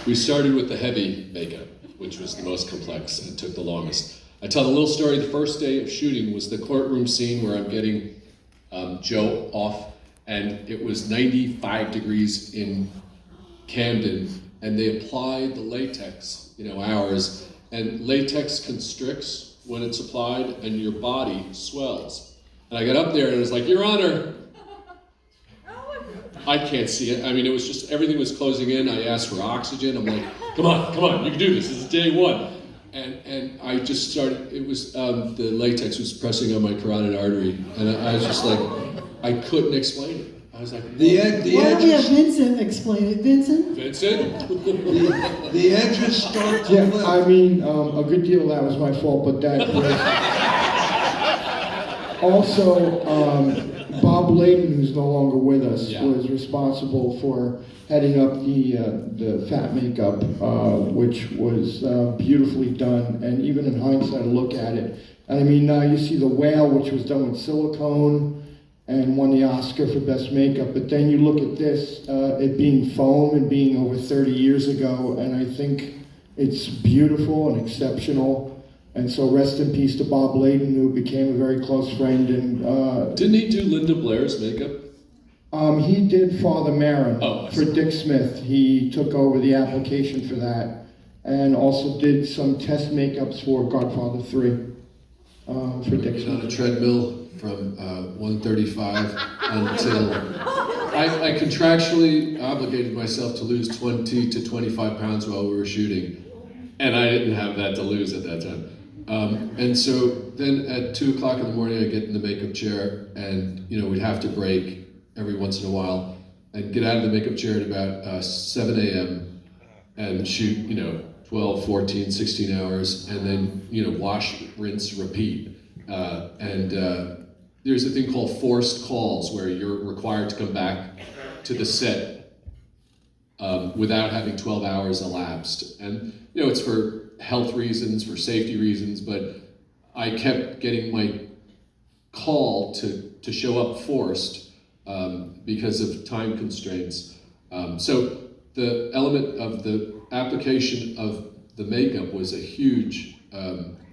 We started with the heavy makeup, which was the most complex and took the longest. I tell the little story, the first day of shooting was the courtroom scene where I'm getting Joe off, and it was 95 degrees in Camden, and they applied the latex, ours, and latex constricts when it's applied, and your body swells. And I got up there and it was like, Your Honor, I can't see it. I mean, it was just, everything was closing in. I asked for oxygen. I'm like, come on, you can do this. This is day one. And I just started, it was, the latex was pressing on my carotid artery. And I was just like, I couldn't explain it. I was like, Why don't we have Vincent explain it? Vincent? The edges start to lift. I mean, a good deal of that was my fault, but that was also, Bob Layden, who's no longer with us, was responsible for heading up the fat makeup, which was beautifully done. And even in hindsight, I look at it, and I mean, now you see The Whale, which was done with silicone and won the Oscar for best makeup. But then you look at this, it being foam and being over 30 years ago, and I think it's beautiful and exceptional. And so rest in peace to Bob Layden, who became a very close friend. And didn't he do Linda Blair's makeup? He did Father Maron for see. Dick Smith. He took over the application for that, and also did some test makeups for Godfather 3 for Dick Smith. On a treadmill from 135 until I contractually obligated myself to lose 20 to 25 pounds while we were shooting, and I didn't have that to lose at that time. And so then at 2 o'clock in the morning, I get in the makeup chair, and we'd have to break every once in a while and get out of the makeup chair at about 7 a.m. and shoot 12, 14, 16 hours, and then wash, rinse, repeat. There's a thing called forced calls where you're required to come back to the set without having 12 hours elapsed. And it's for health reasons, for safety reasons, but I kept getting my call to show up forced because of time constraints. So the element of the application of the makeup was a huge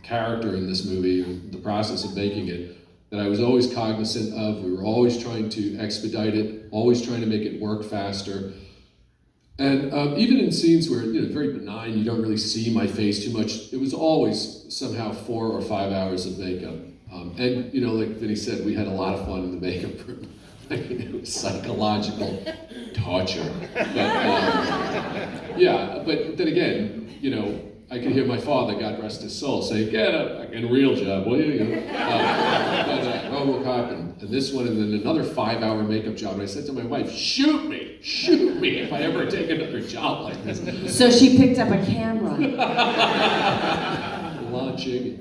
character in this movie, and the process of making it, that I was always cognizant of. We were always trying to expedite it, always trying to make it work faster. And even in scenes where, very benign, you don't really see my face too much, it was always somehow 4 or 5 hours of makeup. And, like Vinny said, we had a lot of fun in the makeup room. I mean, it was psychological torture. But then again, I could hear my father, God rest his soul, say, get a fucking real job, will you? RoboCop and this one, and then another 5-hour makeup job. And I said to my wife, shoot me if I ever take another job like this. So she picked up a camera. Launching.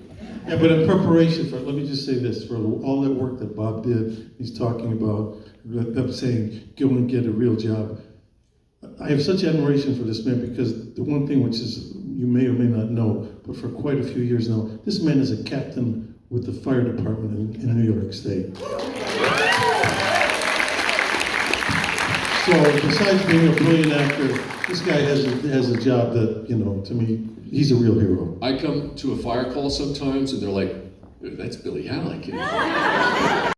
Yeah, but in preparation for, let me just say this, for all that work that Bob did, he's talking about them saying, go and get a real job. I have such admiration for this man, because the one thing which is, you may or may not know, but for quite a few years now, this man is a captain with the fire department in New York State. So besides being a brilliant actor, this guy has a job that, to me, he's a real hero. I come to a fire call sometimes and they're like, that's Billy Halleck.